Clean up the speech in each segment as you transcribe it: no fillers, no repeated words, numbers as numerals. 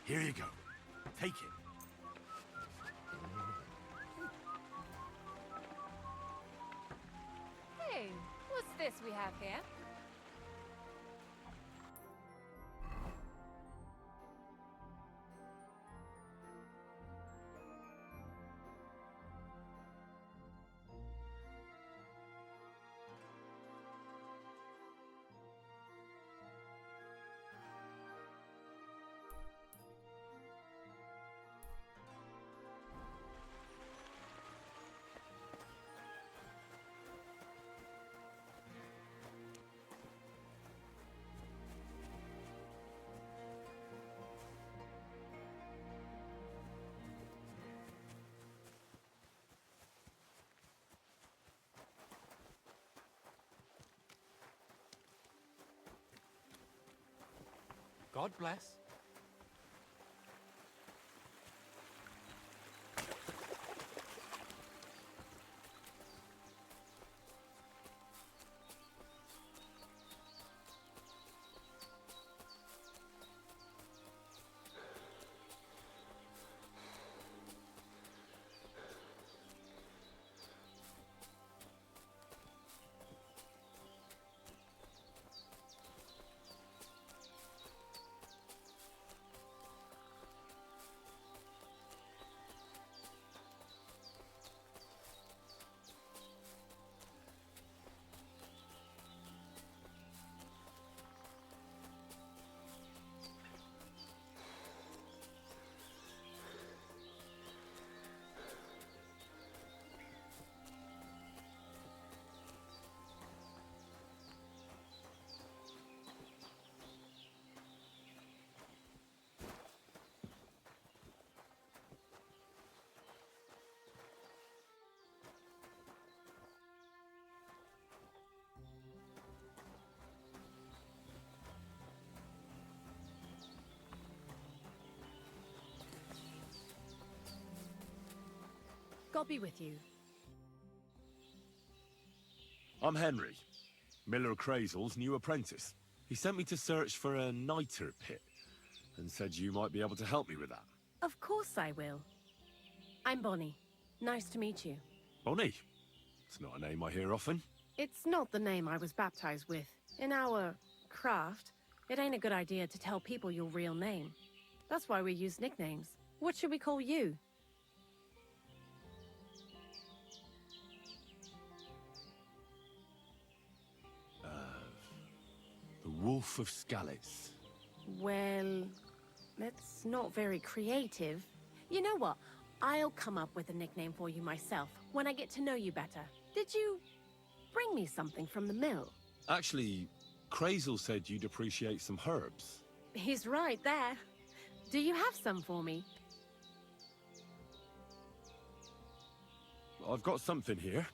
Here you go. Take it. Hey, what's this we have here? God bless. God be with you. I'm Henry, Miller Crazel's new apprentice. He sent me to search for a niter pit, and said you might be able to help me with that. Of course I will. I'm Bonnie. Nice to meet you. Bonnie? It's not a name I hear often. It's not the name I was baptized with. In our craft, it ain't a good idea to tell people your real name. That's why we use nicknames. What should we call you? The Wolf of Skalitz. Well, that's not very creative. You know what? I'll come up with a nickname for you myself when I get to know you better. Did you bring me something from the mill? Actually, Crazel said you'd appreciate some herbs. He's right there. Do you have some for me? I've got something here.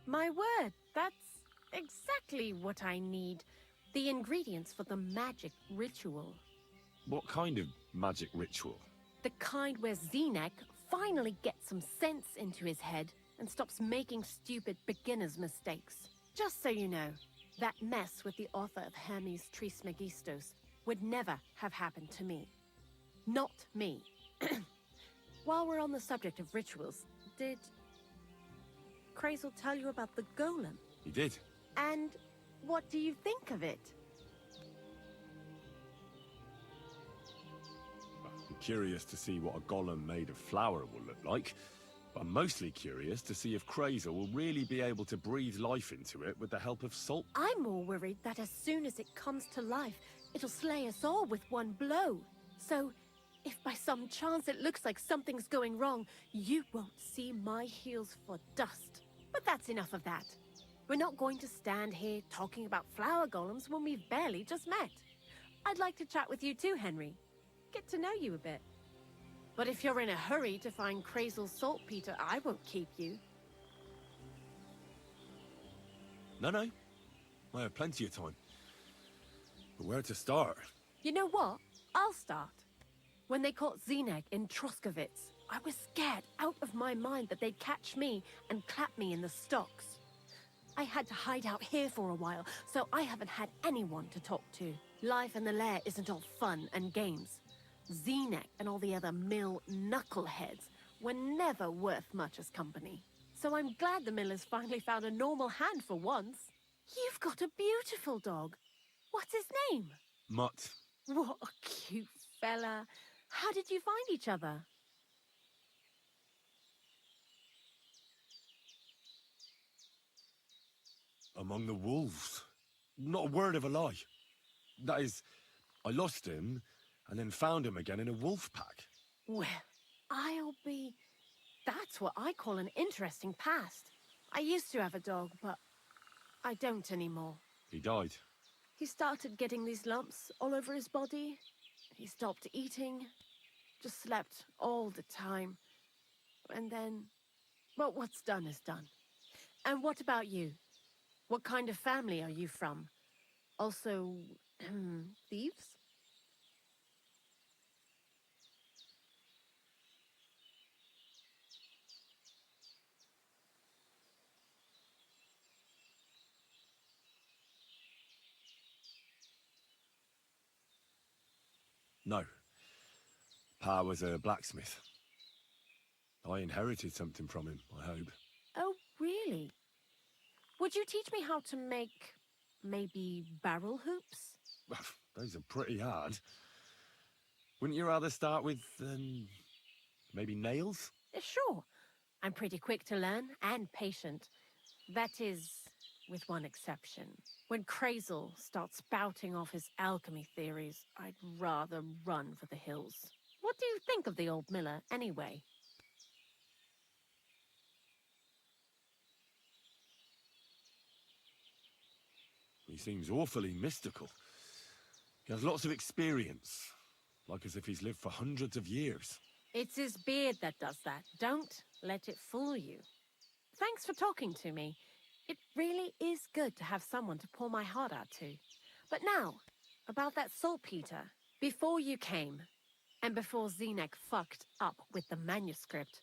My word, that's exactly what I need. The ingredients for the magic ritual. What kind of magic ritual? The kind where Zenek finally gets some sense into his head and stops making stupid beginner's mistakes. Just so you know, that mess with the author of Hermes Trismegistos would never have happened to me. Not me. While we're on the subject of rituals, did Crazel tell you about the golem? He did. And what do you think of it? I'm curious to see what a golem made of flour will look like. I'm mostly curious to see if Crazel will really be able to breathe life into it with the help of salt. I'm more worried that as soon as it comes to life, it'll slay us all with one blow. So, if by some chance it looks like something's going wrong, you won't see my heels for dust. But that's enough of that. We're not going to stand here talking about flower golems when we've barely just met. I'd like to chat with you too, Henry. Get to know you a bit. But if you're in a hurry to find Crazel's saltpeter, I won't keep you. No, no. I have plenty of time. But where to start? You know what? I'll start. When they caught Zeneg in Troskovitz, I was scared out of my mind that they'd catch me and clap me in the stocks. I had to hide out here for a while, so I haven't had anyone to talk to. Life in the lair isn't all fun and games. Zeneg and all the other mill knuckleheads were never worth much as company. So I'm glad the millers finally found a normal hand for once. You've got a beautiful dog. What's his name? Mutt. What a cute fella. How did you find each other? Among the wolves. Not a word of a lie. That is, I lost him, and then found him again in a wolf pack. Well, I'll be... That's what I call an interesting past. I used to have a dog, but I don't anymore. He died. He started getting these lumps all over his body. He stopped eating, just slept all the time. And then, well, what's done is done. And what about you? What kind of family are you from? Also, thieves? No. Pa was a blacksmith. I inherited something from him, I hope. Oh, really? Would you teach me how to make, maybe, barrel hoops? Well, those are pretty hard. Wouldn't you rather start with, maybe nails? Sure. I'm pretty quick to learn and patient. That is, with one exception. When Krazel starts spouting off his alchemy theories, I'd rather run for the hills. What do you think of the old miller, anyway? He seems awfully mystical. He has lots of experience, like as if he's lived for hundreds of years. It's his beard that does that. Don't let it fool you. Thanks for talking to me. It really is good to have someone to pour my heart out to. But now, about that saltpeter. Before you came, and before Zeneg fucked up with the manuscript,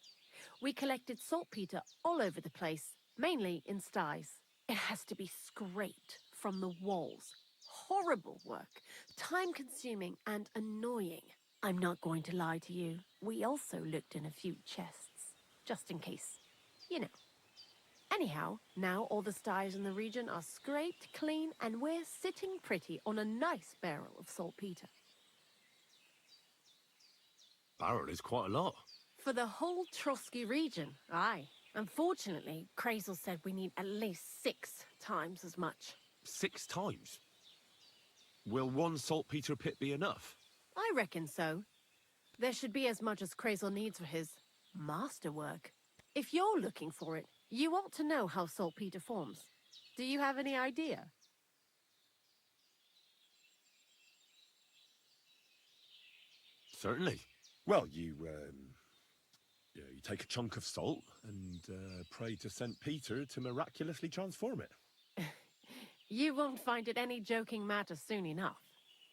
we collected saltpeter all over the place, mainly in sties. It has to be scraped from the walls. Horrible work, time-consuming and annoying. I'm not going to lie to you. We also looked in a few chests, just in case. You know. Anyhow, now all the sties in the region are scraped clean and we're sitting pretty on a nice barrel of saltpeter. Barrel is quite a lot. For the whole Trotsky region, aye. Unfortunately, Krazel said we need at least 6 times as much. 6 times? Will one saltpeter pit be enough? I reckon so. There should be as much as Krazel needs for his masterwork. If you're looking for it, you ought to know how saltpeter forms. Do you have any idea? Certainly. Well, you take a chunk of salt and pray to St. Peter to miraculously transform it. You won't find it any joking matter soon enough.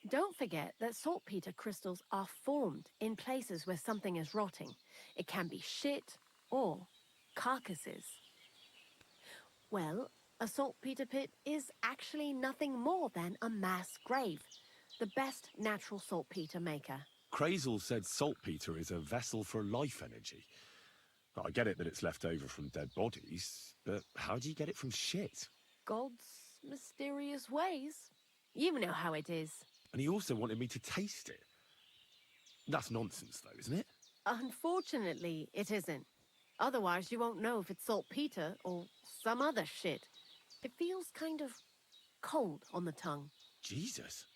Don't forget that saltpeter crystals are formed in places where something is rotting. It can be shit or carcasses. Well, a saltpeter pit is actually nothing more than a mass grave. The best natural saltpeter maker. Krazel said saltpeter is a vessel for life energy. I get it that it's left over from dead bodies, but how do you get it from shit? God's mysterious ways. You know how it is. And he also wanted me to taste it. That's nonsense, though, isn't it? Unfortunately, it isn't. Otherwise, you won't know if it's saltpeter or some other shit. It feels kind of cold on the tongue. Jesus.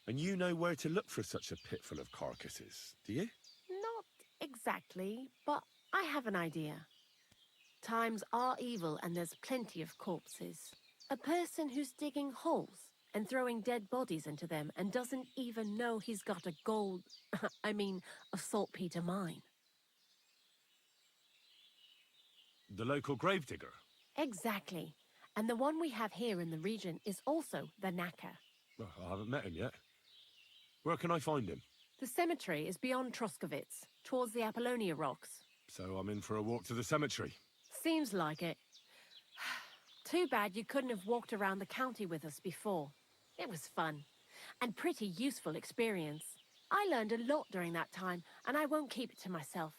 And you know where to look for such a pit full of carcasses, do you? Not exactly, but I have an idea. Times are evil and there's plenty of corpses. A person who's digging holes and throwing dead bodies into them and doesn't even know he's got a a saltpeter mine. The local gravedigger? Exactly. And the one we have here in the region is also the Knacker. Well, I haven't met him yet. Where can I find him? The cemetery is beyond Troskovitz, towards the Apollonia Rocks. So I'm in for a walk to the cemetery. Seems like it. Too bad you couldn't have walked around the county with us before. It was fun, and pretty useful experience. I learned a lot during that time, and I won't keep it to myself.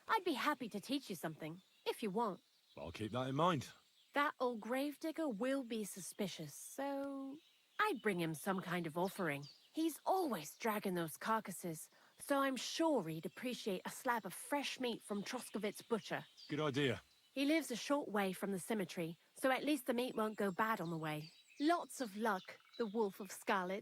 I'd be happy to teach you something, if you want. I'll keep that in mind. That old gravedigger will be suspicious, so I'd bring him some kind of offering. He's always dragging those carcasses, so I'm sure he'd appreciate a slab of fresh meat from Troskovitz butcher. Good idea. He lives a short way from the cemetery, so at least the meat won't go bad on the way. Lots of luck, the Wolf of Skalitz.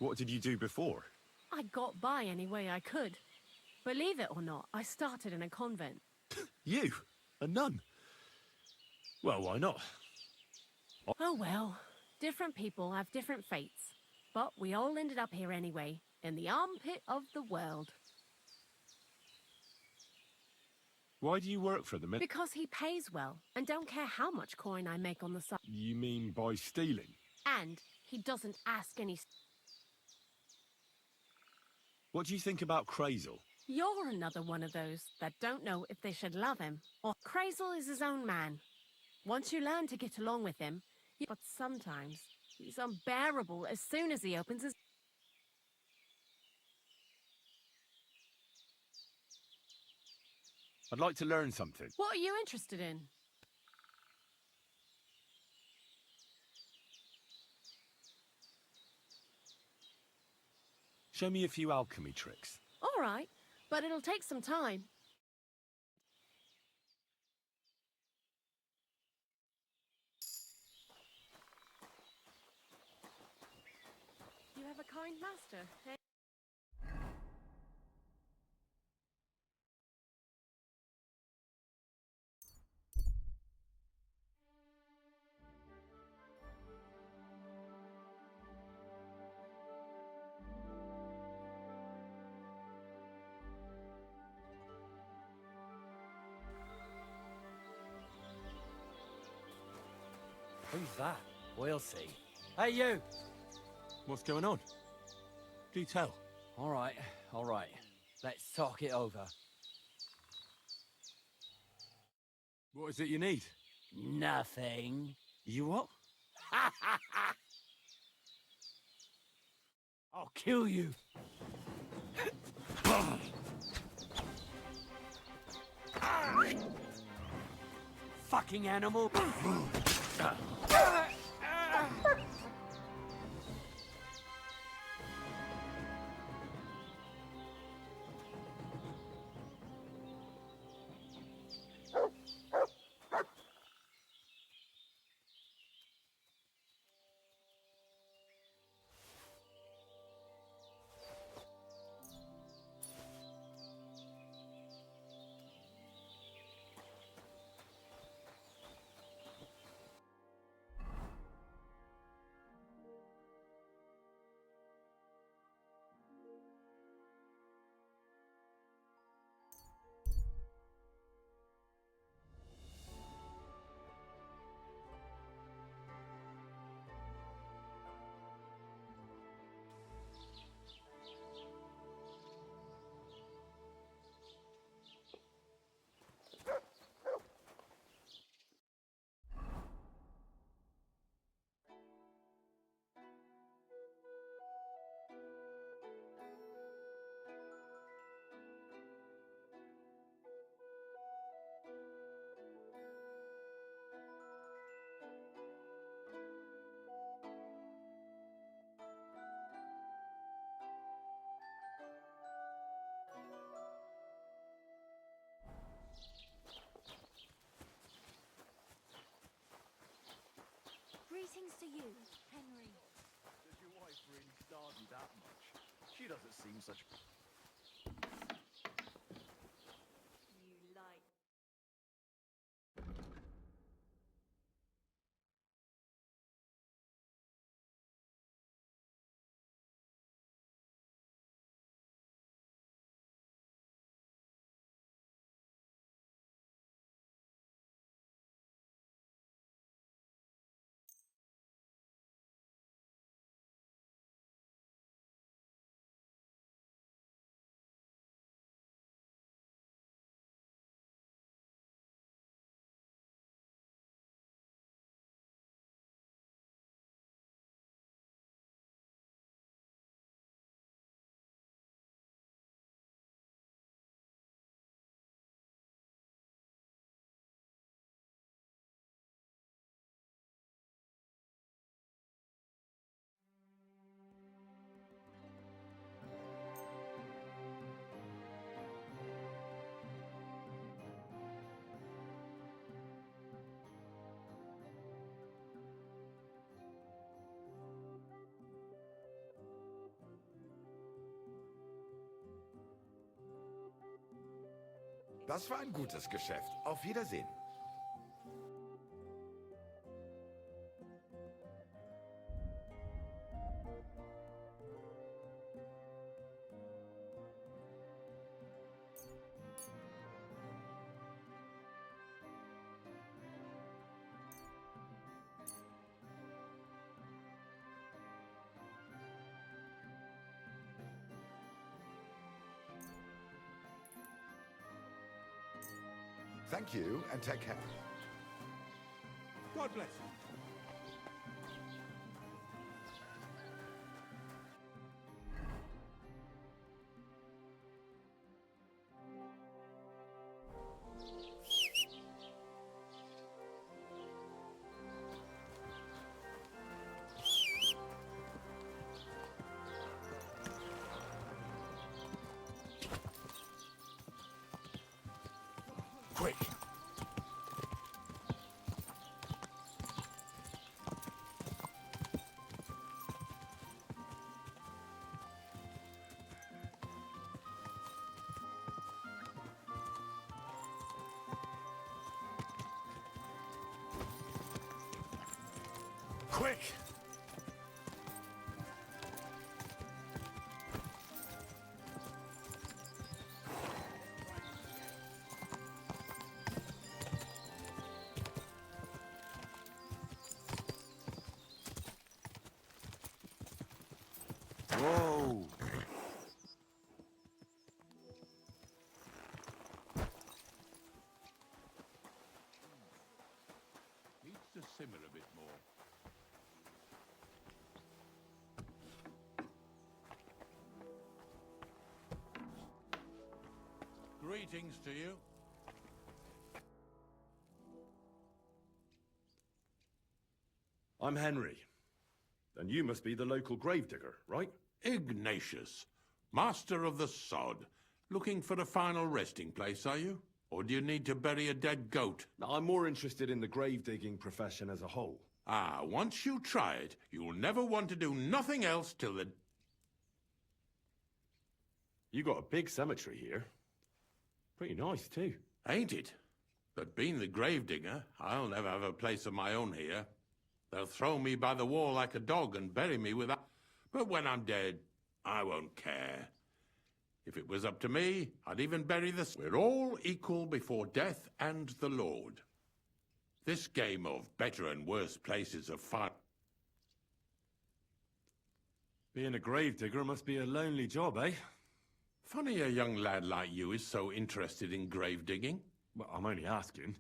What did you do before? I got by any way I could. Believe it or not, I started in a convent. You? A nun? Well, why not? Oh well, different people have different fates. But we all ended up here anyway, in the armpit of the world. Why do you work for the men? Because he pays well, and don't care how much coin I make on the side. You mean by stealing? And he doesn't ask any... What do you think about Crazel? You're another one of those that don't know if they should love him, or Crazel is his own man. Once you learn to get along with him, but sometimes he's unbearable as soon as he opens his... I'd like to learn something. What are you interested in? Show me a few alchemy tricks. All right, but it'll take some time. You have a kind master, eh? Who's that? We'll see. Hey, you! What's going on? Do tell. All right. Let's talk it over. What is it you need? Nothing. You what? I'll kill you. Fucking animal. Greetings to you, Henry. Does your wife really starve you that much? She doesn't seem such... Das war ein gutes Geschäft. Auf Wiedersehen. Thank you, and take care. God bless you. Quick! Quick! Whoa! Needs to simmer a bit more. Greetings to you. I'm Henry. And you must be the local gravedigger, right? Ignatius, master of the sod. Looking for a final resting place, are you? Or do you need to bury a dead goat? Now, I'm more interested in the grave-digging profession as a whole. Ah, once you try it, you'll never want to do nothing else till the... You got a big cemetery here. Pretty nice, too. Ain't it? But being the gravedigger, I'll never have a place of my own here. They'll throw me by the wall like a dog and bury me without... But when I'm dead, I won't care. If it was up to me, I'd even bury the... We're all equal before death and the Lord. This game of better and worse places of fun... Being a gravedigger must be a lonely job, eh? Funny a young lad like you is so interested in grave digging. Well, I'm only asking.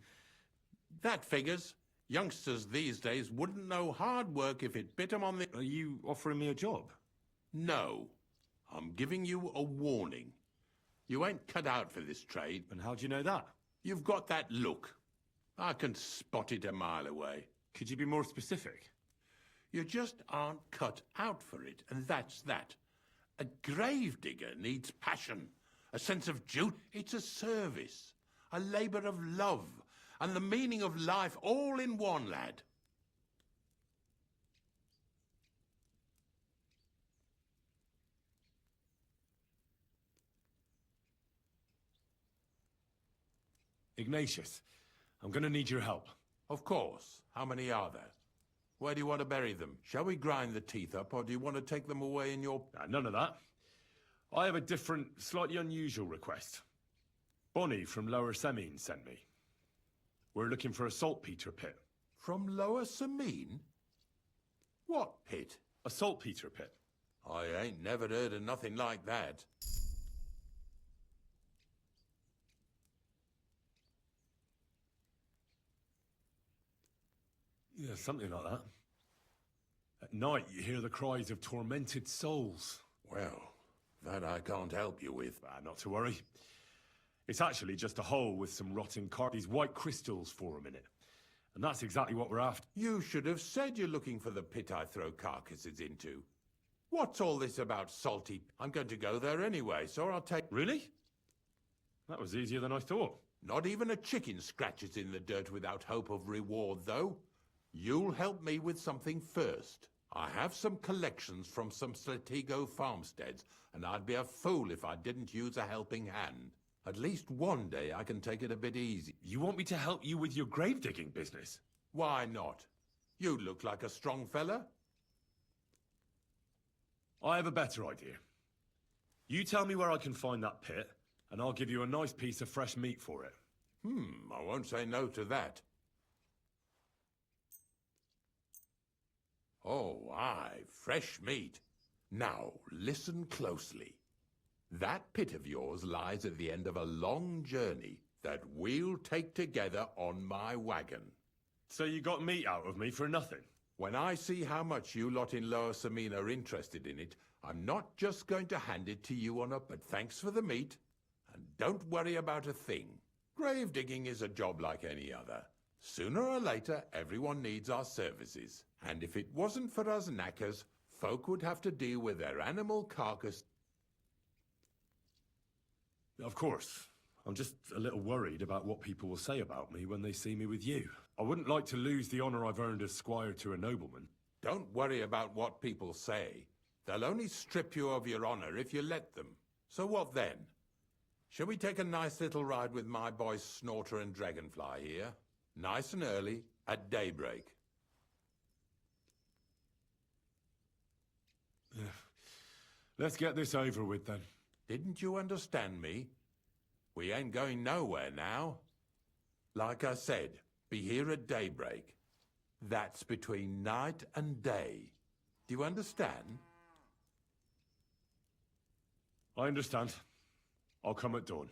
That figures. Youngsters these days wouldn't know hard work if it bit 'em on the... Are you offering me a job? No. I'm giving you a warning. You ain't cut out for this trade. And how do you know that? You've got that look. I can spot it a mile away. Could you be more specific? You just aren't cut out for it, and that's that. A gravedigger needs passion, a sense of duty. It's a service, a labour of love, and the meaning of life all in one, lad. Ignatius, I'm gonna need your help. Of course. How many are there? Where do you want to bury them? Shall we grind the teeth up, or do you want to take them away in your... None of that. I have a different, slightly unusual request. Bonnie from Lower Semine sent me. We're looking for a saltpeter pit. From Lower Semine? What pit? A saltpeter pit. I ain't never heard of nothing like that. Yeah, something like that. At night, you hear the cries of tormented souls. Well, that I can't help you with. Not to worry. It's actually just a hole with some rotting these white crystals for 'em in it. And that's exactly what we're after. You should have said you're looking for the pit I throw carcasses into. What's all this about salty? I'm going to go there anyway, so I'll take... Really? That was easier than I thought. Not even a chicken scratches in the dirt without hope of reward, though. You'll help me with something first. I have some collections from some Slatigo farmsteads, and I'd be a fool if I didn't use a helping hand. At least one day I can take it a bit easy. You want me to help you with your grave digging business? Why not? You look like a strong fella. I have a better idea. You tell me where I can find that pit, and I'll give you a nice piece of fresh meat for it. I won't say no to that. Oh, aye, fresh meat. Now, listen closely. That pit of yours lies at the end of a long journey that we'll take together on my wagon. So you got meat out of me for nothing? When I see how much you lot in Lower Samina are interested in it, I'm not just going to hand it to you on up, but thanks for the meat. And don't worry about a thing. Grave digging is a job like any other. Sooner or later, everyone needs our services. And if it wasn't for us knackers, folk would have to deal with their animal carcass. Of course. I'm just a little worried about what people will say about me when they see me with you. I wouldn't like to lose the honor I've earned as squire to a nobleman. Don't worry about what people say. They'll only strip you of your honor if you let them. So what then? Shall we take a nice little ride with my boys Snorter and Dragonfly here? Nice and early, at daybreak. Let's get this over with then. Didn't you understand me? We ain't going nowhere now. Like I said, be here at daybreak. That's between night and day. Do you understand? I understand. I'll come at dawn.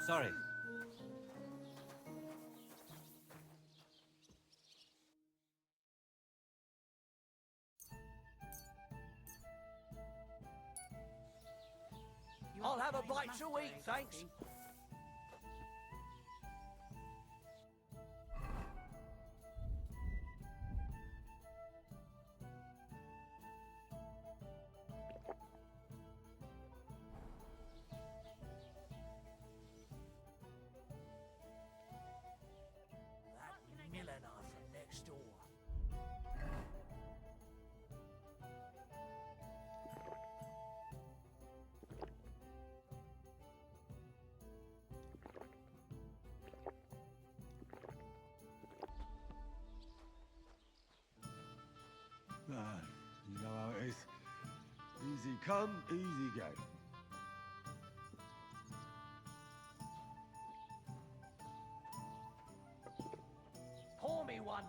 Sorry. I'll have a bite to eat, thanks. That milliner from next door. Ah, you know how it is. Easy come, easy go. Pour me one.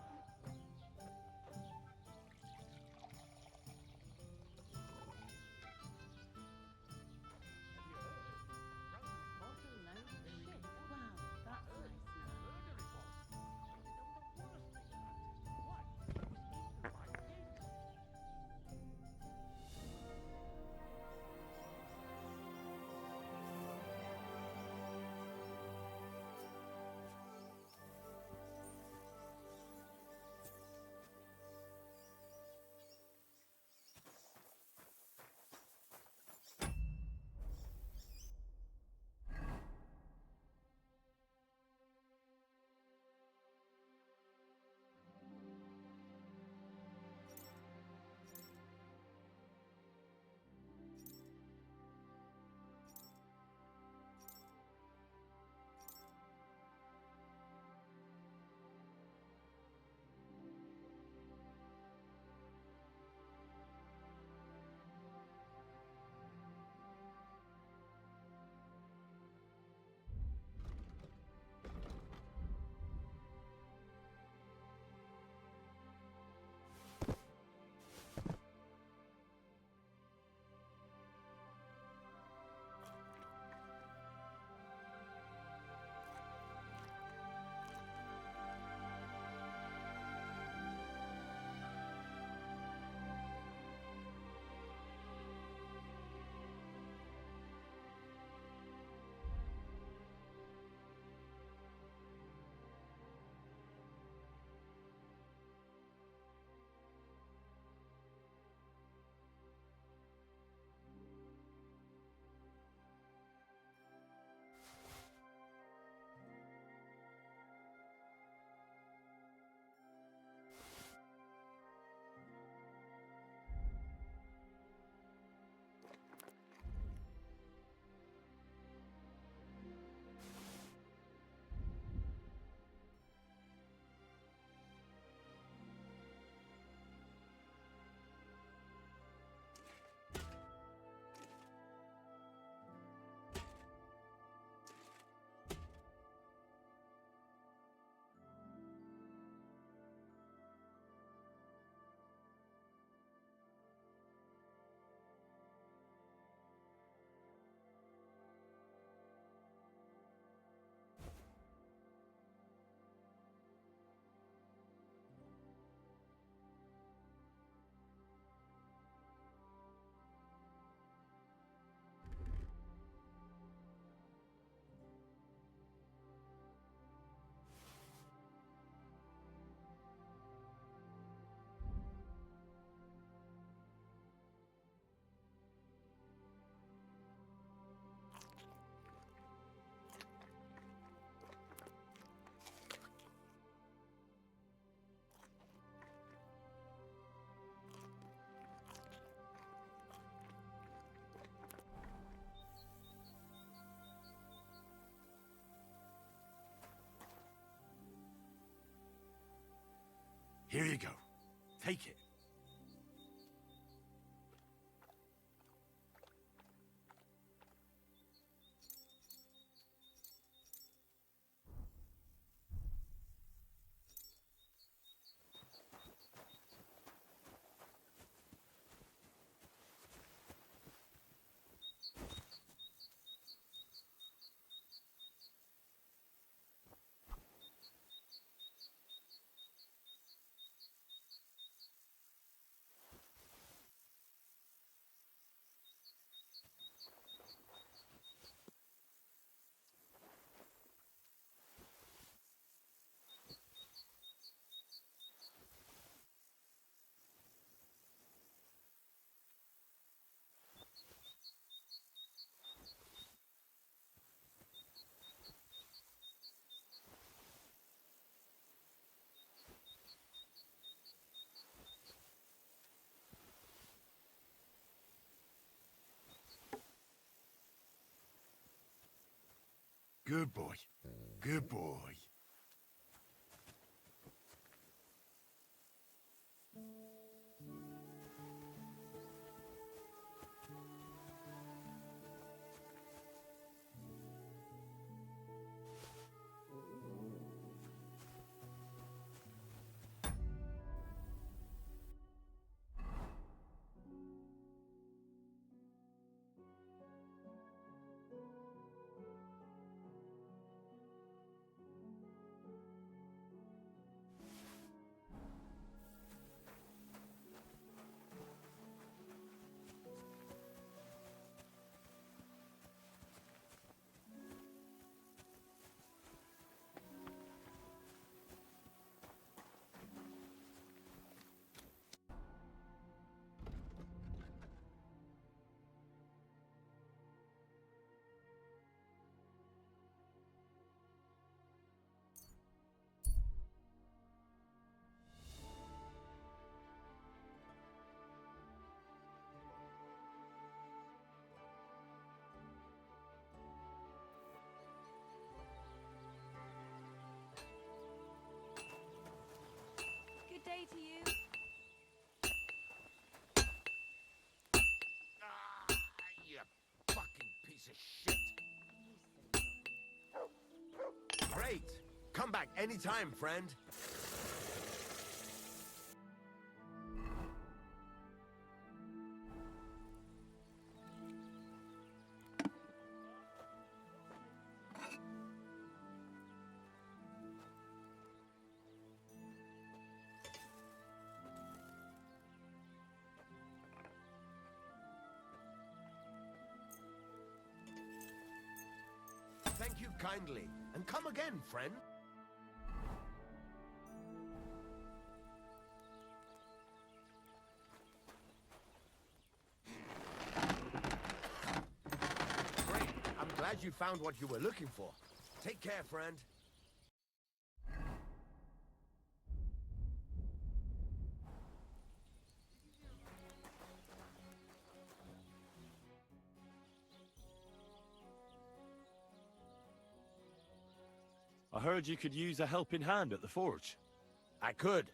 Here you go. Take it. Good boy. Good boy. Good day to you. You fucking piece of shit. Great. Come back anytime, friend. Thank you kindly, and come again, friend. Great. I'm glad you found what you were looking for. Take care, friend. I heard you could use a helping hand at the forge. I could.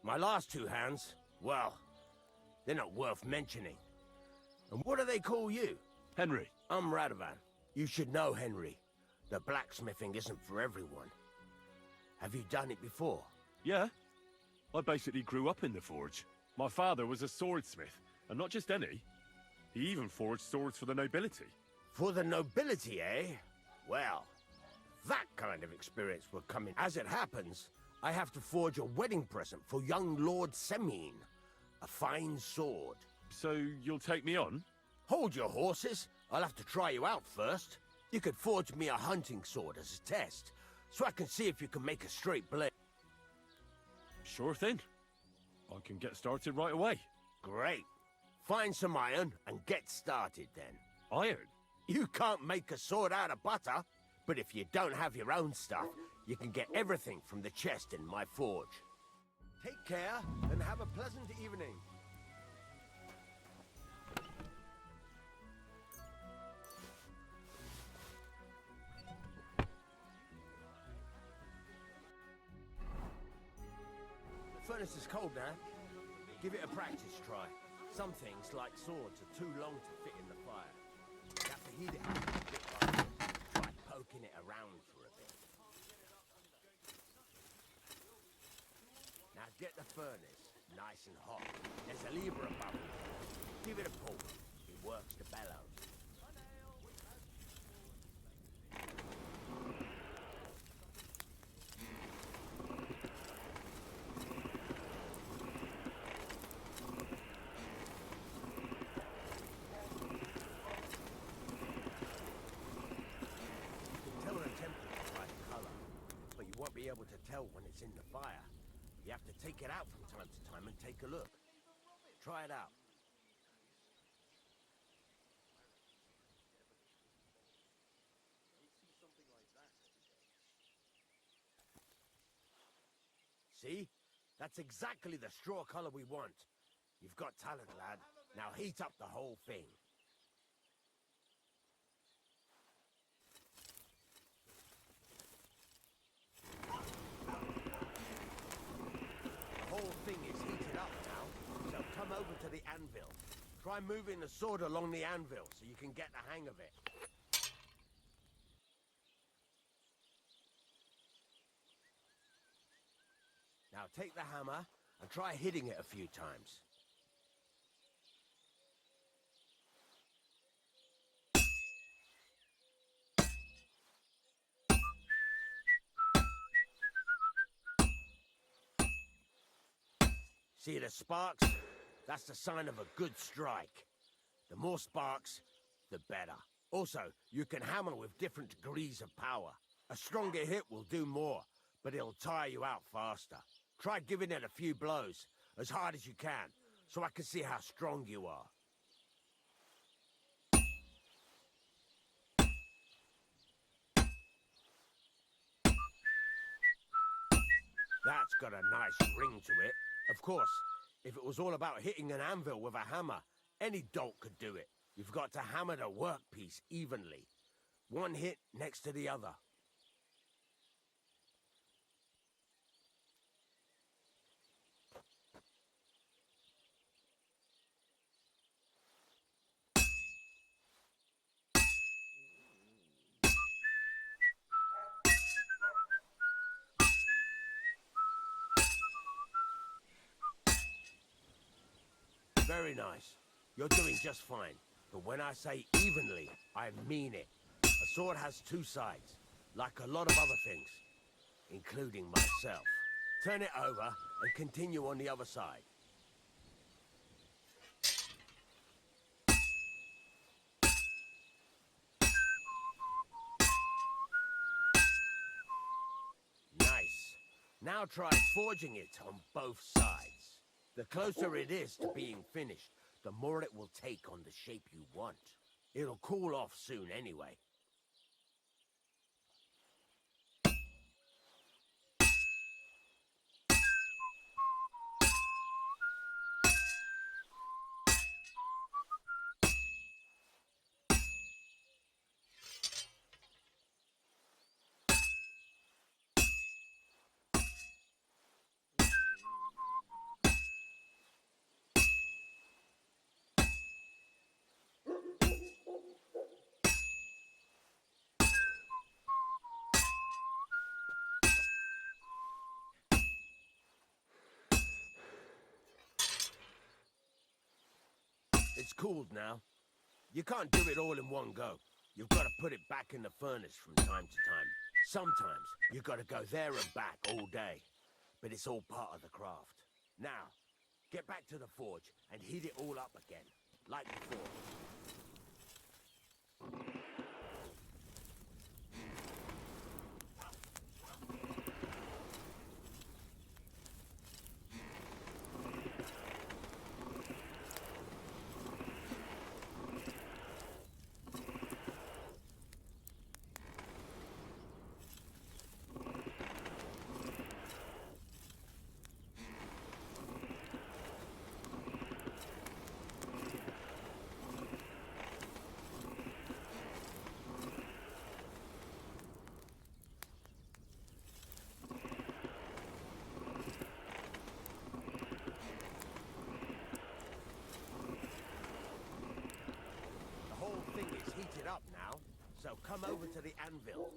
My last two hands, well, they're not worth mentioning. And what do they call you? Henry. I'm Radovan. You should know, Henry. The blacksmithing isn't for everyone. Have you done it before? Yeah. I basically grew up in the forge. My father was a swordsmith, and not just any. He even forged swords for the nobility. For the nobility, eh? Well, that kind of experience will come in. As it happens, I have to forge a wedding present for young Lord Semine. A fine sword. So you'll take me on? Hold your horses. I'll have to try you out first. You could forge me a hunting sword as a test, so I can see if you can make a straight blade. Sure thing. I can get started right away. Great. Find some iron and get started then. Iron? You can't make a sword out of butter, but if you don't have your own stuff, you can get everything from the chest in my forge. Take care and have a pleasant evening. The furnace is cold now. Give it a practice try. Some things, like swords, are too long to fit in the fire. You have to heat it up a bit by bit. Try poking it around for a bit. Now get the furnace nice and hot. There's a lever above it. Give it a pull. It works the bellows. Be able to tell when it's in the fire. You have to take it out from time to time and take a look. Try it out. See? That's exactly the straw color we want. You've got talent, lad. Now heat up the whole thing. Try moving the sword along the anvil so you can get the hang of it. Now take the hammer and try hitting it a few times. See the sparks? That's the sign of a good strike. The more sparks, the better. Also, you can hammer with different degrees of power. A stronger hit will do more, but it'll tire you out faster. Try giving it a few blows, as hard as you can, so I can see how strong you are. That's got a nice ring to it. Of course, if it was all about hitting an anvil with a hammer, any dolt could do it. You've got to hammer the workpiece evenly. One hit next to the other. Very nice. You're doing just fine. But when I say evenly, I mean it. A sword has two sides, like a lot of other things, including myself. Turn it over and continue on the other side. Nice. Now try forging it on both sides. The closer it is to being finished, the more it will take on the shape you want. It'll cool off soon anyway. It's cooled now. You can't do it all in one go. You've got to put it back in the furnace from time to time. Sometimes you've got to go there and back all day. But it's all part of the craft. Now, get back to the forge and heat it all up again, like before. Up now, so come over to the anvil.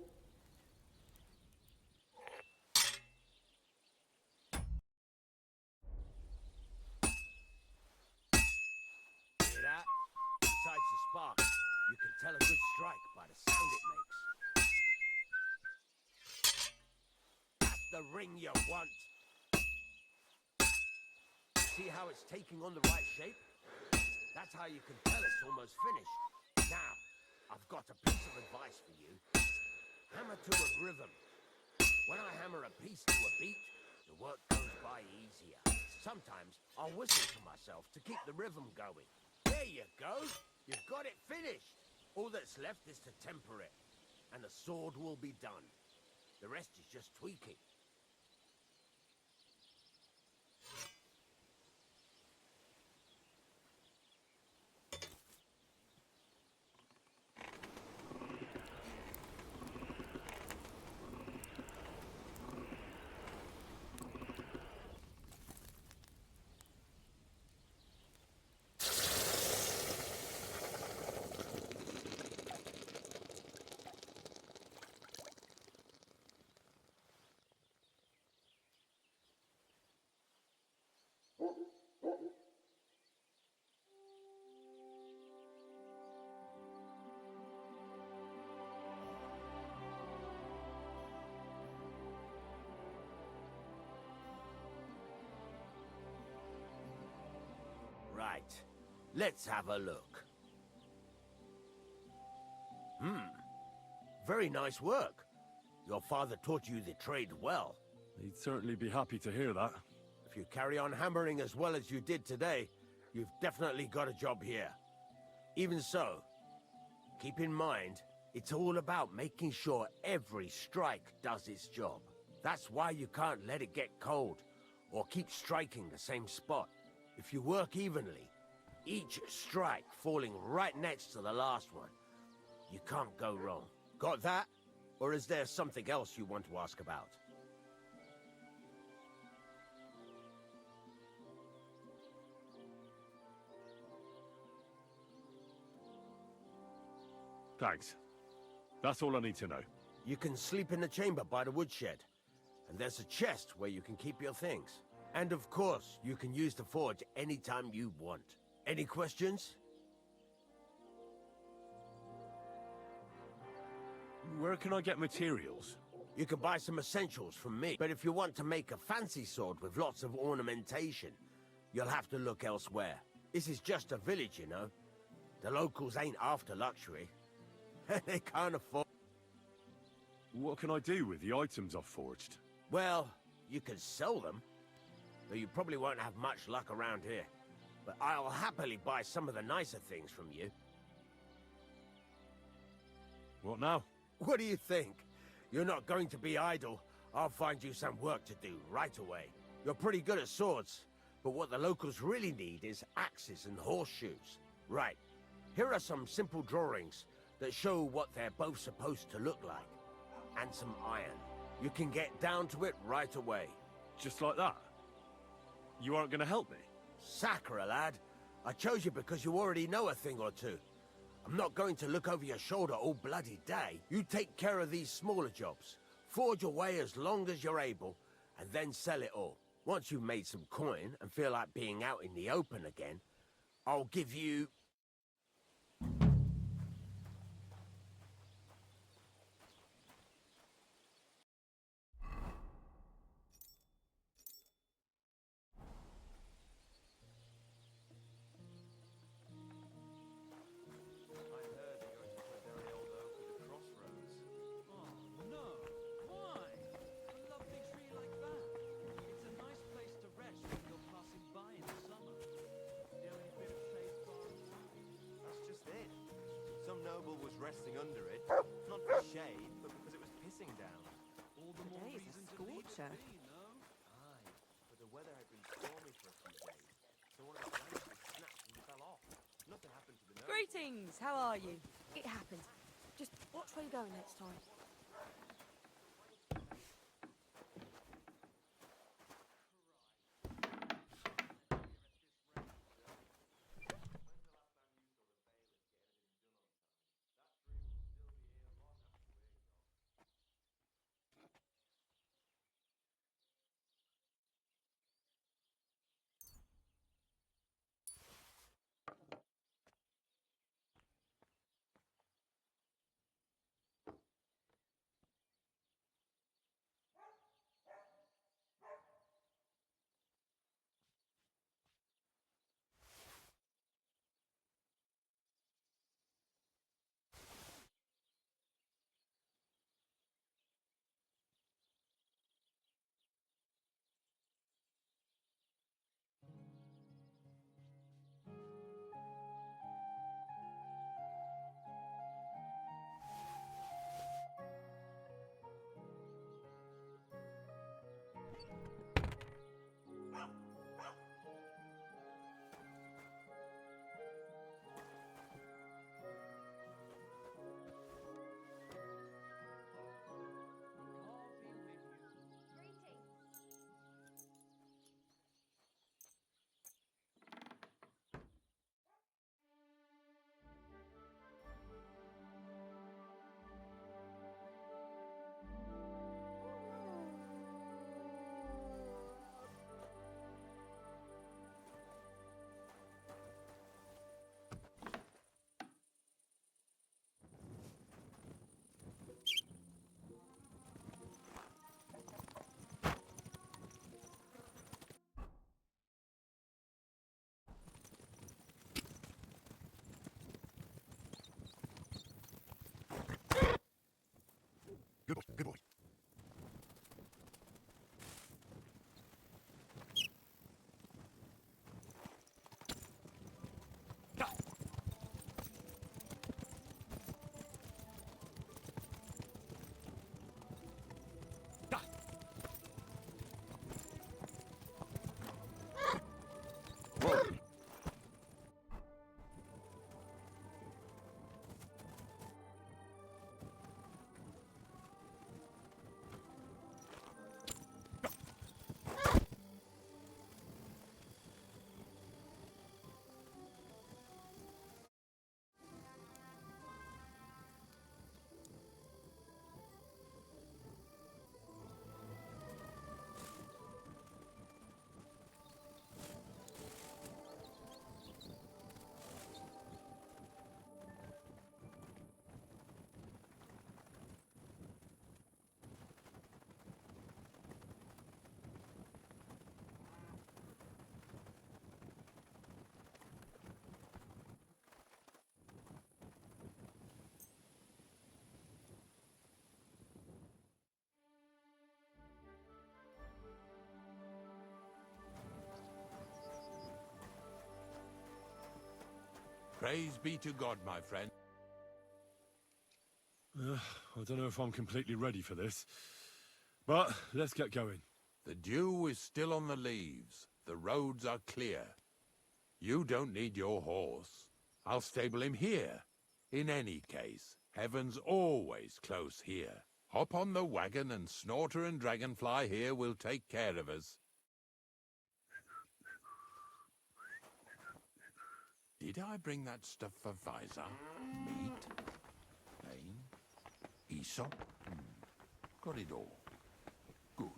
Hear that? Besides the spark, you can tell a good strike by the sound it makes. That's the ring you want. See how it's taking on the right shape? That's how you can tell it's almost finished. Now, I've got a piece of advice for you. Hammer to a rhythm. When I hammer a piece to a beat, the work goes by easier. Sometimes I'll whistle to myself to keep the rhythm going. There you go. You've got it finished. All that's left is to temper it, and the sword will be done. The rest is just tweaking. Let's have a look. Very nice work. Your father taught you the trade well. He'd certainly be happy to hear that. If you carry on hammering as well as you did today, you've definitely got a job here. Even so, keep in mind, it's all about making sure every strike does its job. That's why you can't let it get cold, or keep striking the same spot. If you work evenly, each strike falling right next to the last one, you can't go wrong. Got that? Or is there something else you want to ask about? Thanks. That's all I need to know. You can sleep in the chamber by the woodshed. And there's a chest where you can keep your things. And of course, you can use the forge anytime you want. Any questions? Where can I get materials? You can buy some essentials from me. But if you want to make a fancy sword with lots of ornamentation, you'll have to look elsewhere. This is just a village, you know. The locals ain't after luxury. They can't afford... What can I do with the items I've forged? Well, you can sell them. Though you probably won't have much luck around here. But I'll happily buy some of the nicer things from you. What now? What do you think? You're not going to be idle. I'll find you some work to do right away. You're pretty good at swords, but what the locals really need is axes and horseshoes. Right. Here are some simple drawings that show what they're both supposed to look like. And some iron. You can get down to it right away. Just like that? You aren't going to help me? Sacre, lad. I chose you because you already know a thing or two. I'm not going to look over your shoulder all bloody day. You take care of these smaller jobs. Forge away as long as you're able, and then sell it all. Once you've made some coin and feel like being out in the open again, I'll give you... Noble was resting under it, not for shade, but because it was pissing down. All the more Today is a reason to leave it scorcher. be, no? Aye, but the weather had been stormy for a few days, so one of the branches snapped and fell off. Nothing happened to the noble. Greetings, how are you? It happened. Just watch where you go next time. Praise be to God, my friend. I don't know if I'm completely ready for this. But let's get going. The dew is still on the leaves. The roads are clear. You don't need your horse. I'll stable him here. In any case, heaven's always close here. Hop on the wagon and Snorter and Dragonfly here will take care of us. Did I bring that stuff for Visor? Meat? Pain? Aesop? Got it all. Good.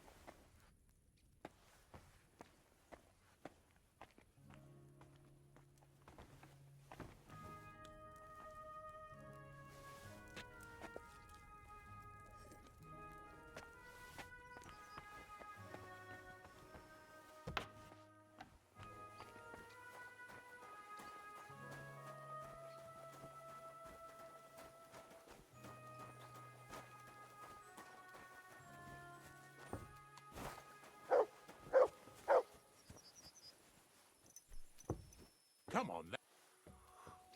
Come on,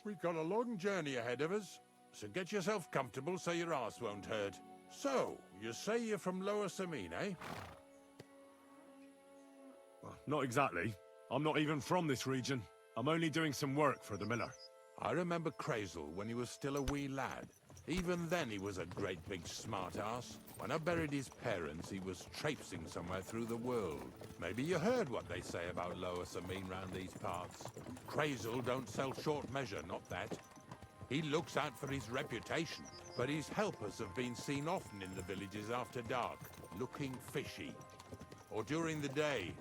we've got a long journey ahead of us, so get yourself comfortable so your arse won't hurt. So, you say you're from Lower Samine, eh? Well, not exactly. I'm not even from this region. I'm only doing some work for the miller. I remember Crazel when he was still a wee lad. Even then he was a great big smart-ass. When I buried his parents, he was traipsing somewhere through the world. Maybe you heard what they say about Lower Samine round these parts. Crazel don't sell short measure, not that. He looks out for his reputation, but his helpers have been seen often in the villages after dark, looking fishy. Or during the day,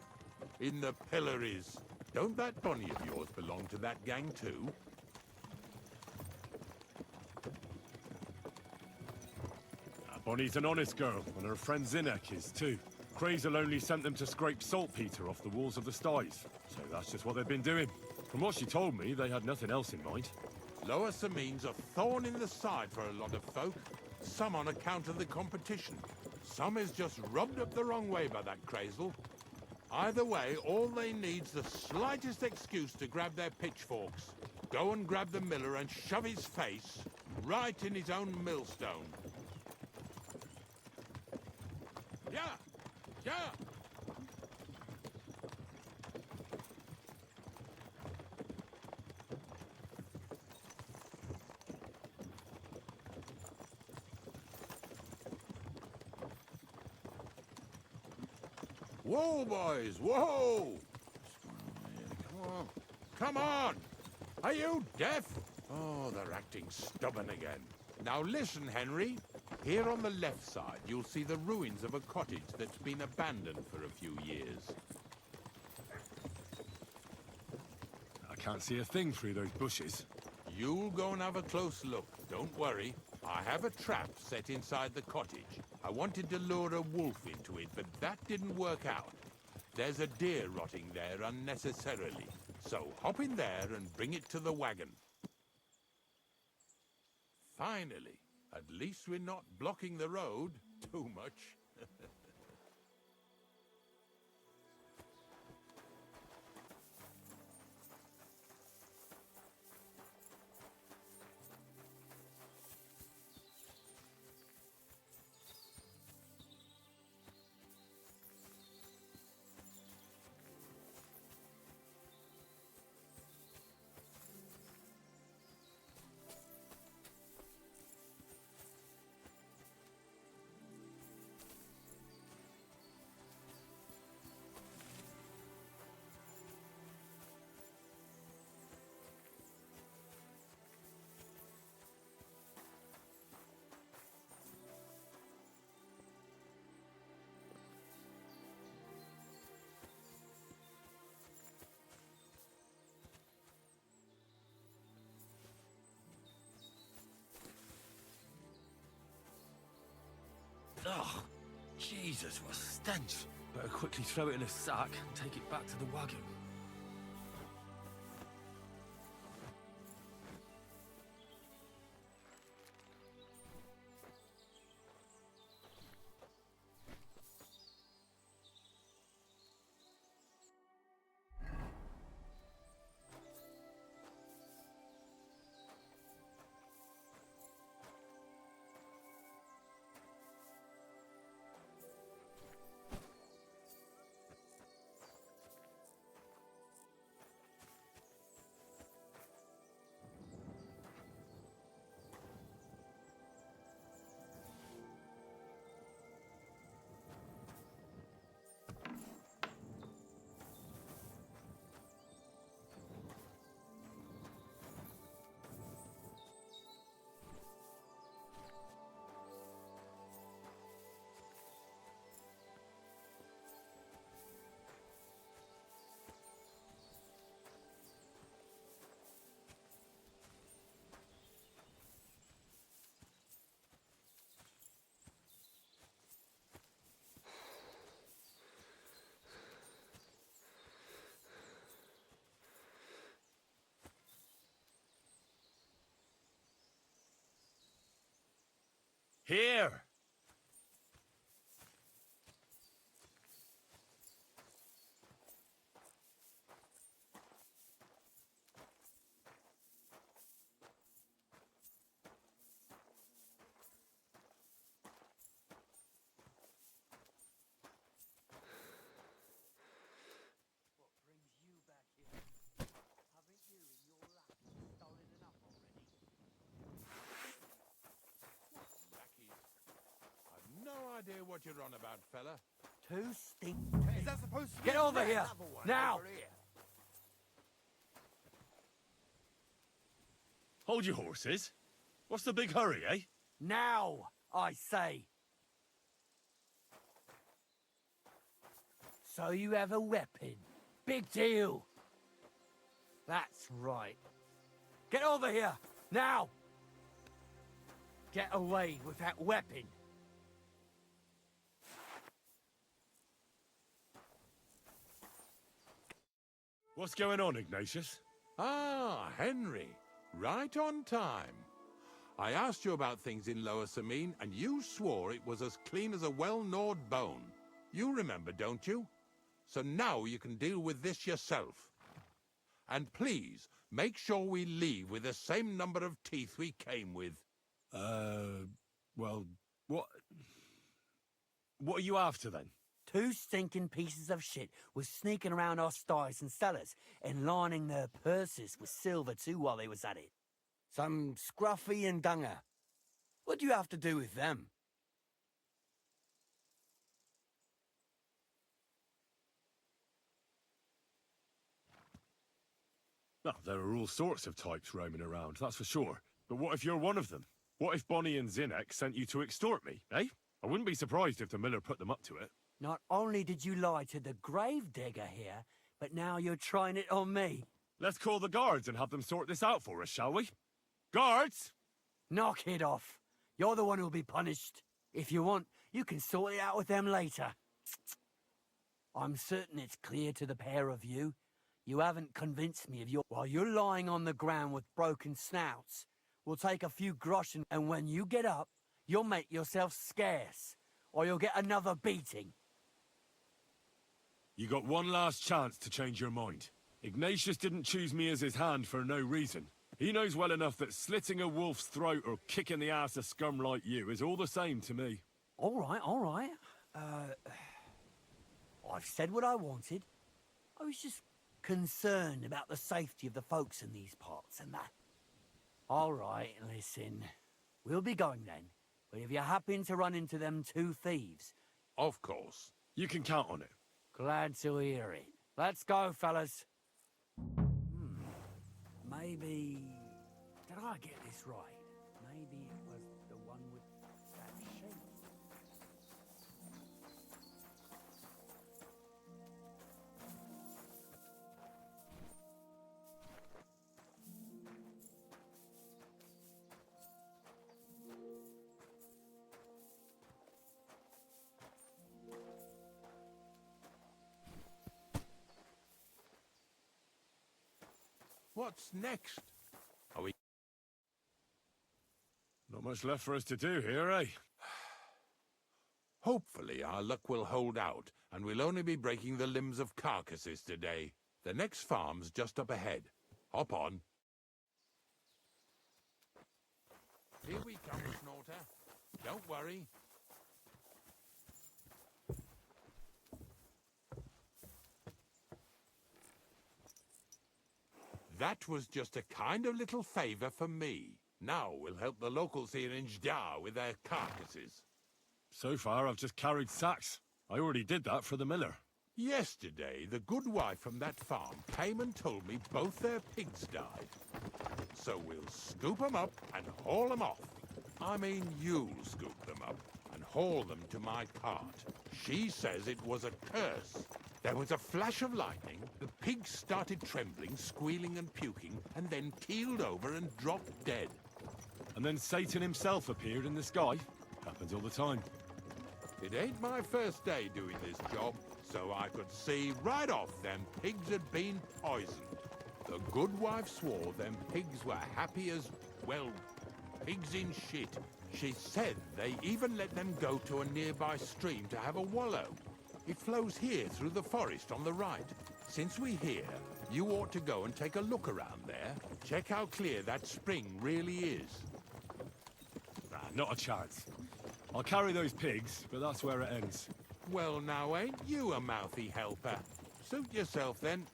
in the pillories. Don't that Bonnie of yours belong to that gang too? Bonnie's an honest girl, and her friend Zinnek is too. Crazel only sent them to scrape saltpeter off the walls of the sties, so that's just what they've been doing. From what she told me, they had nothing else in mind. Lower Samine's a thorn in the side for a lot of folk. Some on account of the competition. Some is just rubbed up the wrong way by that Crazel. Either way, all they need's the slightest excuse to grab their pitchforks. Go and grab the miller and shove his face right in his own millstone. Yeah! Yeah! Whoa, boys! Whoa! Come on. Come on! Are you deaf? Oh, they're acting stubborn again. Now listen, Henry. Here on the left side, you'll see the ruins of a cottage that's been abandoned for a few years. I can't see a thing through those bushes. You'll go and have a close look. Don't worry. I have a trap set inside the cottage. I wanted to lure a wolf into it, but that didn't work out. There's a deer rotting there unnecessarily. So hop in there and bring it to the wagon. Finally. At least we're not blocking the road too much. Ugh! Jesus, what a stench! Better quickly throw it in a sack and take it back to the wagon. Here! I've no idea what you're on about, fella. Two stink. Is that supposed to Get be over here, another one now! over here? Hold your horses. What's the big hurry, eh? Now, I say. So you have a weapon. Big deal. That's right. Get over here, now! Get away with that weapon. What's going on, Ignatius? Ah, Henry. Right on time. I asked you about things in Lower Samine, and you swore it was as clean as a well-gnawed bone. You remember, don't you? So now you can deal with this yourself. And please, make sure we leave with the same number of teeth we came with. Well, what... What are you after, then? Two stinking pieces of shit was sneaking around our sties and cellars and lining their purses with silver too while they was at it. Some scruffy and dunger. What do you have to do with them? Well, there are all sorts of types roaming around, that's for sure. But what if you're one of them? What if Bonnie and Zinek sent you to extort me, eh? I wouldn't be surprised if the miller put them up to it. Not only did you lie to the gravedigger here, but now you're trying it on me. Let's call the guards and have them sort this out for us, shall we? Guards! Knock it off. You're the one who'll be punished. If you want, you can sort it out with them later. I'm certain it's clear to the pair of you. You haven't convinced me of your... While you're lying on the ground with broken snouts, we'll take a few grosh and when you get up, you'll make yourself scarce, or you'll get another beating. You got one last chance to change your mind. Ignatius didn't choose me as his hand for no reason. He knows well enough that slitting a wolf's throat or kicking the ass of scum like you is all the same to me. All right. I've said what I wanted. I was just concerned about the safety of the folks in these parts and that. All right, listen. We'll be going then. But if you happen to run into them two thieves... Of course. You can count on it. Glad to hear it. Let's go, fellas. Maybe... Did I get this right? Maybe it was the one with that shape. What's next? Are we... Not much left for us to do here, eh? Hopefully our luck will hold out, and we'll only be breaking the limbs of carcasses today. The next farm's just up ahead. Hop on. Here we come, Snorter. Don't worry. That was just a kind of little favor for me. Now we'll help the locals here in Jdar with their carcasses. So far, I've just carried sacks. I already did that for the miller. Yesterday, the good wife from that farm came and told me both their pigs died. So we'll scoop them up and haul them off. I mean, you'll scoop them up and haul them to my cart. She says it was a curse. There was a flash of lightning, the pigs started trembling, squealing and puking, and then keeled over and dropped dead. And then Satan himself appeared in the sky. Happens all the time. It ain't my first day doing this job, so I could see right off them pigs had been poisoned. The good wife swore them pigs were happy as, well, pigs in shit. She said they even let them go to a nearby stream to have a wallow. It flows here through the forest on the right. Since we're here, you ought to go and take a look around there. Check how clear that spring really is. Nah, not a chance. I'll carry those pigs, but that's where it ends. Well, now, ain't you a mouthy helper? Suit yourself, then.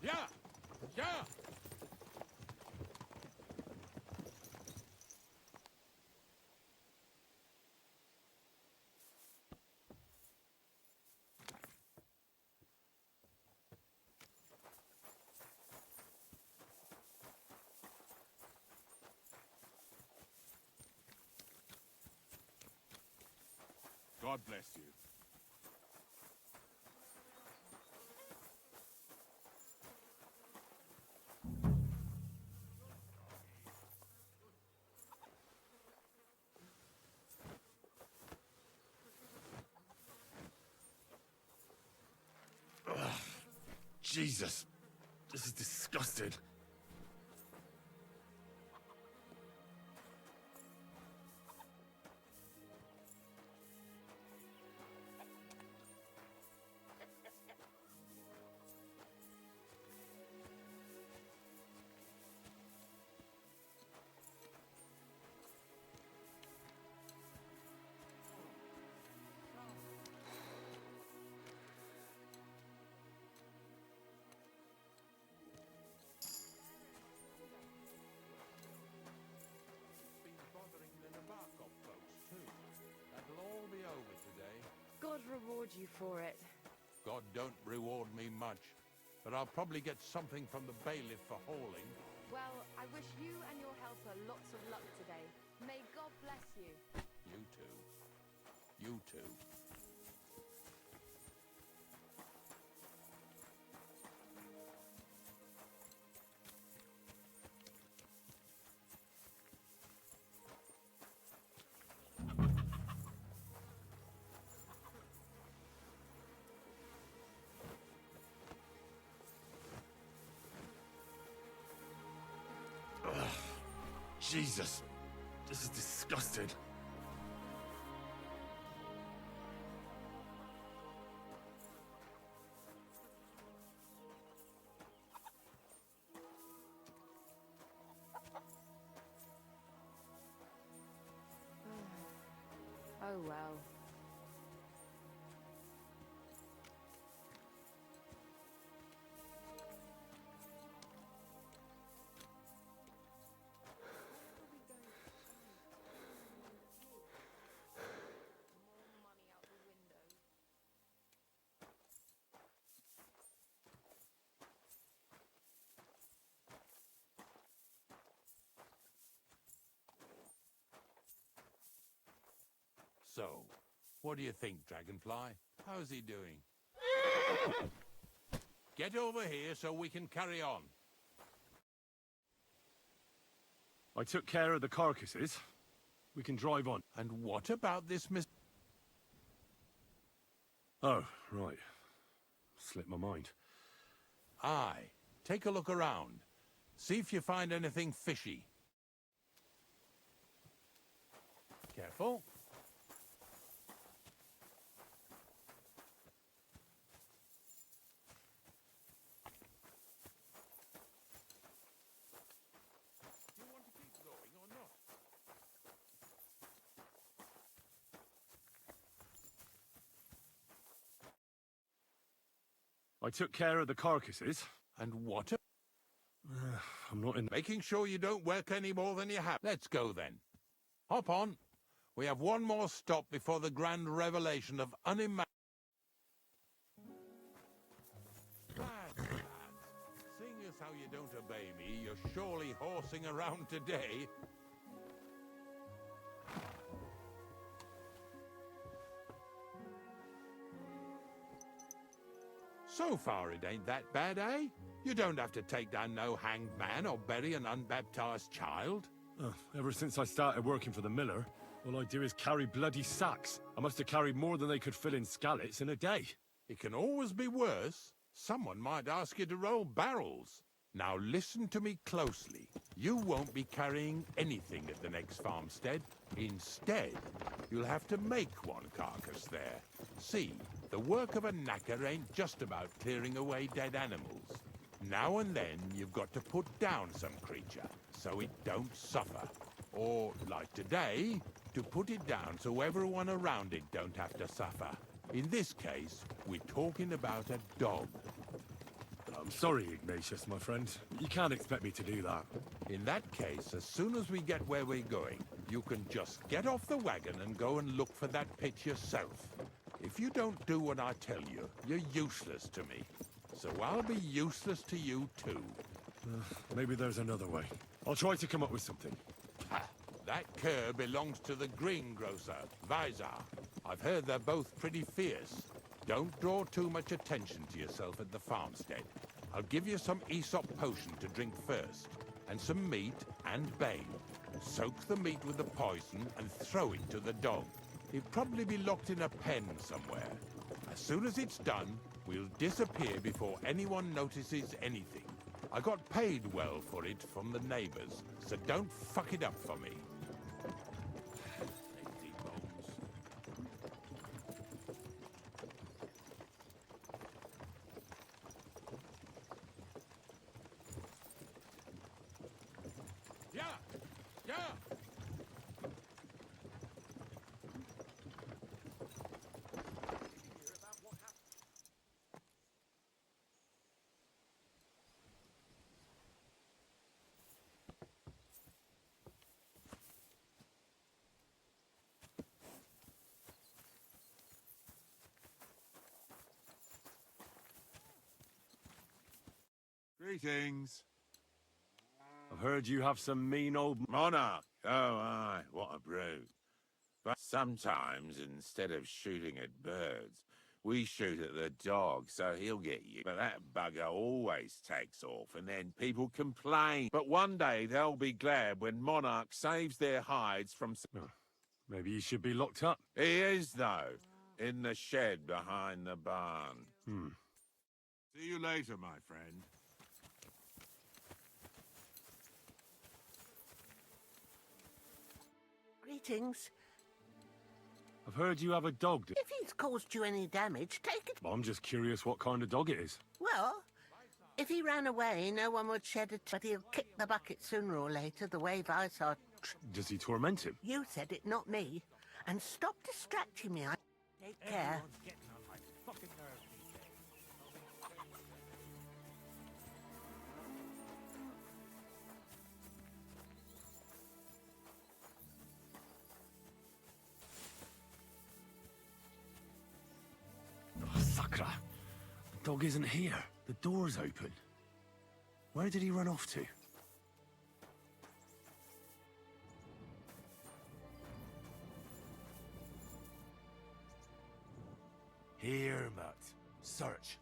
Yeah! Yeah! God bless you. Ugh. Jesus. This is disgusting. God reward you for it. God don't reward me much, but I'll probably get something from the bailiff for hauling. Well, I wish you and your helper lots of luck today. May God bless you. You too. You too. Jesus. This is disgusting. Oh well. So, what do you think, Dragonfly? How's he doing? Get over here so we can carry on. I took care of the carcasses. We can drive on. And what about this Oh, right. Slipped my mind. Aye. Take a look around. See if you find anything fishy. Careful. Do you want to keep going or not? I took care of the carcasses. And what? I'm not in... Making sure you don't work any more than you have. Let's go then. Hop on. We have one more stop before the grand revelation of unimaginable... Lads, seeing as how you don't obey me, you're surely horsing around today. So far it ain't that bad, eh? You don't have to take down no hanged man or bury an unbaptized child. Ever since I started working for the miller, All I do is carry bloody sacks. I must have carried more than they could fill in Skallets in a day. It can always be worse. Someone might ask you to roll barrels. Now listen to me closely. You won't be carrying anything at the next farmstead. Instead, you'll have to make one carcass there. See, the work of a knacker ain't just about clearing away dead animals. Now and then, you've got to put down some creature, so it don't suffer. Or, like today, to put it down so everyone around it don't have to suffer. In this case, we're talking about a dog. I'm sorry, Ignatius, my friend. You can't expect me to do that. In that case, as soon as we get where we're going, you can just get off the wagon and go and look for that pit yourself. If you don't do what I tell you, you're useless to me. So I'll be useless to you too. Maybe there's another way. I'll try to come up with something. Ha! That cur belongs to the greengrocer, Vizar. I've heard they're both pretty fierce. Don't draw too much attention to yourself at the farmstead. I'll give you some Aesop potion to drink first, and some meat and bane. Soak the meat with the poison and throw it to the dog. He'll probably be locked in a pen somewhere. As soon as it's done, we'll disappear before anyone notices anything. I got paid well for it from the neighbors, so don't fuck it up for me. Lazy bones. Yeah! Yeah! Greetings. I've heard you have some mean old... Monarch! Oh, aye, what a brute. But sometimes, instead of shooting at birds, we shoot at the dog, so he'll get you. But that bugger always takes off, and then people complain. But one day they'll be glad when Monarch saves their hides from... Maybe you should be locked up. He is, though, in the shed behind the barn. See you later, my friend. Greetings. I've heard you have a dog. If he's caused you any damage, take it. I'm just curious what kind of dog it is. Well, if he ran away, no one would shed a tear. But he'll kick the bucket sooner or later, the way Vizar... Does he torment him? You said it, not me. And stop distracting me. Take care. Everyone's getting on my fucking nerves these days. Oh, Sakra. The dog isn't here. The door's open. Where did he run off to? Here, Mutt. Search.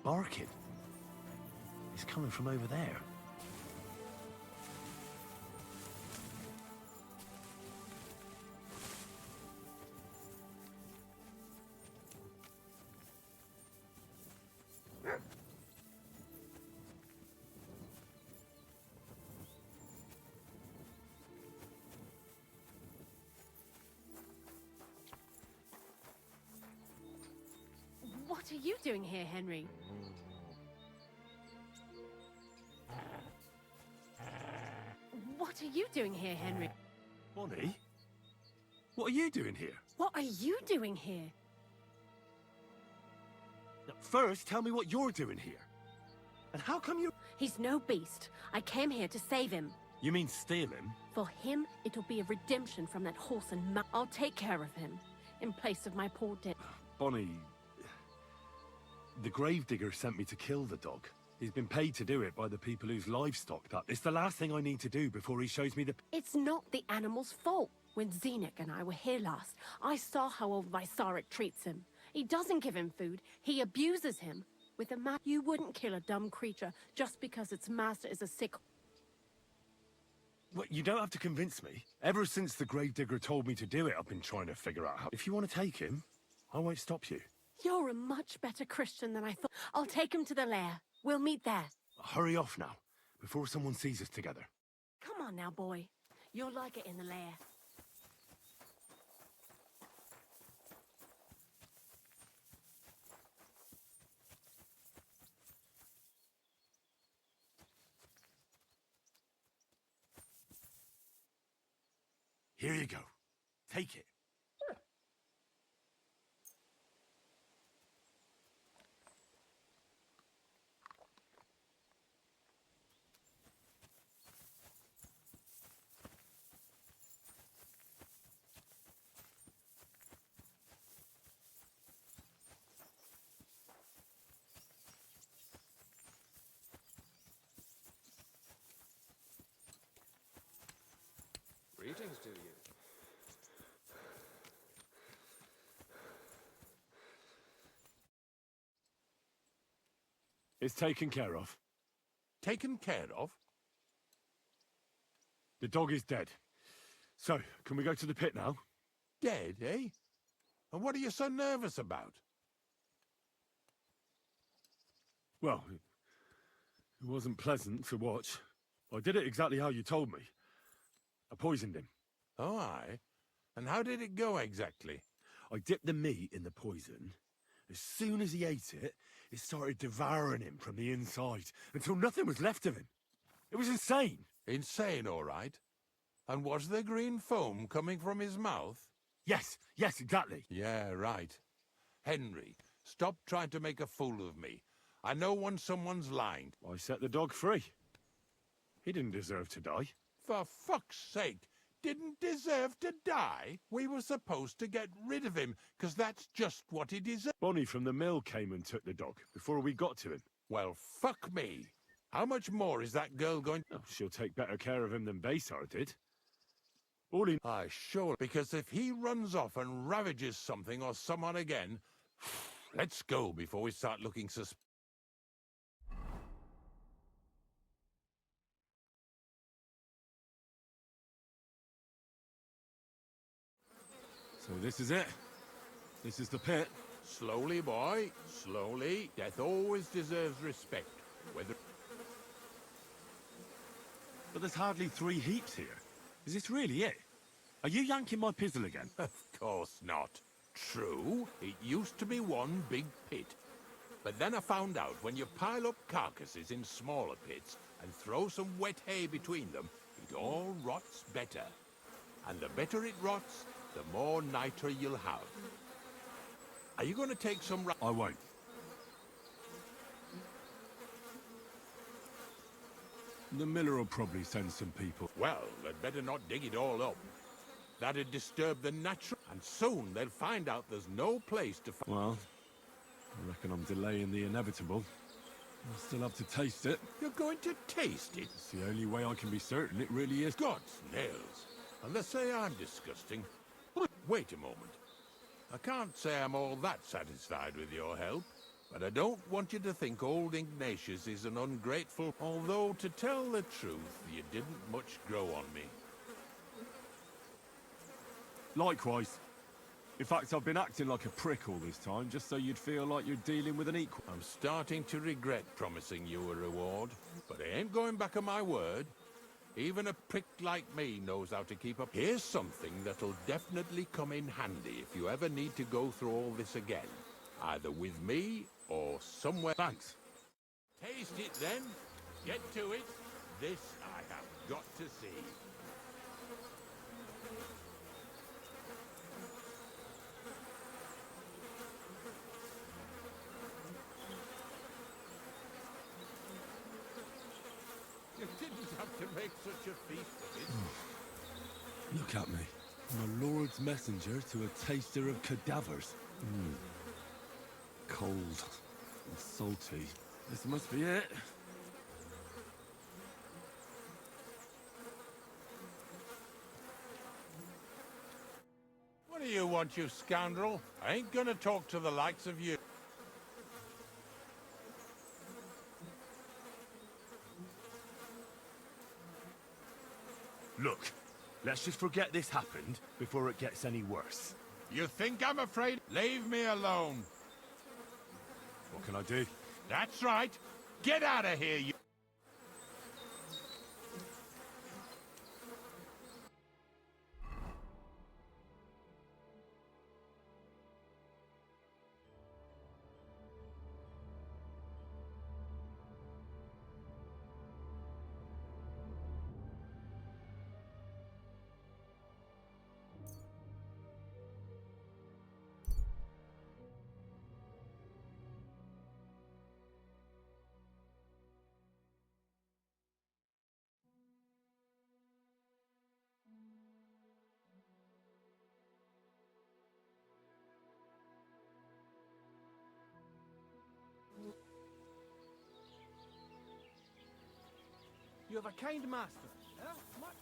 Barking. He's coming from over there. What are you doing here, Henry? What are you doing here, Henry? Bonnie? What are you doing here? What are you doing here? First, tell me what you're doing here. And how come you... He's no beast. I came here to save him. You mean steal him? For him, it'll be a redemption from that horse and mount. I'll take care of him, in place of my poor dead. Bonnie... The gravedigger sent me to kill the dog. He's been paid to do it by the people whose livestock that. It's the last thing I need to do before he shows me the... It's not the animal's fault. When Zenek and I were here last, I saw how old Vysaric treats him. He doesn't give him food, he abuses him. With a man, you wouldn't kill a dumb creature just because its master is a sick. Well, you don't have to convince me. Ever since the gravedigger told me to do it, I've been trying to figure out how. If you want to take him, I won't stop you. You're a much better Christian than I thought. I'll take him to the lair. We'll meet there. Hurry off now, before someone sees us together. Come on now, boy. You'll like it in the lair. Here you go. Take it. Greetings to you. It's taken care of. Taken care of? The dog is dead. So, can we go to the pit now? Dead, eh? And what are you so nervous about? Well, it wasn't pleasant to watch. I did it exactly how you told me. I poisoned him. Oh, aye? And how did it go exactly? I dipped the meat in the poison. As soon as he ate it, it started devouring him from the inside, until nothing was left of him. It was insane. Insane, all right. And was there green foam coming from his mouth? Yes, exactly. Yeah, right. Henry, stop trying to make a fool of me. I know when someone's lying. I set the dog free. He didn't deserve to die. For fuck's sake, didn't deserve to die? We were supposed to get rid of him, 'cause that's just what he deserved. Bonnie from the mill came and took the dog before we got to him. Well, fuck me. How much more is that girl going to... Oh, she'll take better care of him than Baysar did. All he... I sure... Because if he runs off and ravages something or someone again... Let's go before we start looking suspicious. So this is it. This is the pit. Slowly, boy. Slowly. Death always deserves respect. Whether... But there's hardly 3 heaps here. Is this really it? Are you yanking my pizzle again? Of course not. True, it used to be one big pit. But then I found out when you pile up carcasses in smaller pits and throw some wet hay between them, it all rots better. And the better it rots, the more niter you'll have. Are you going to take some... I won't. The miller will probably send some people. Well, they'd better not dig it all up. That'd disturb the natural... And soon they'll find out there's no place to... Well, I reckon I'm delaying the inevitable. I'll still have to taste it. You're going to taste it? It's the only way I can be certain it really is. God's nails. And they say I'm disgusting. Wait a moment. I can't say I'm all that satisfied with your help, but I don't want you to think old Ignatius is an ungrateful... Although, to tell the truth, you didn't much grow on me. Likewise. In fact, I've been acting like a prick all this time, just so you'd feel like you're dealing with an equal. I'm starting to regret promising you a reward, but I ain't going back on my word. Even a prick like me knows how to keep up. Here's something that'll definitely come in handy if you ever need to go through all this again. Either with me or somewhere... Thanks. Taste it then. Get to it. This I have got to see. You didn't have to make such a feast of it. Look at me. I'm a Lord's messenger to a taster of cadavers. Cold and salty. This must be it. What do you want, you scoundrel? I ain't gonna talk to the likes of you. Let's just forget this happened before it gets any worse. You think I'm afraid? Leave me alone. What can I do? That's right. Get out of here, you... You have a kind master. Huh? What?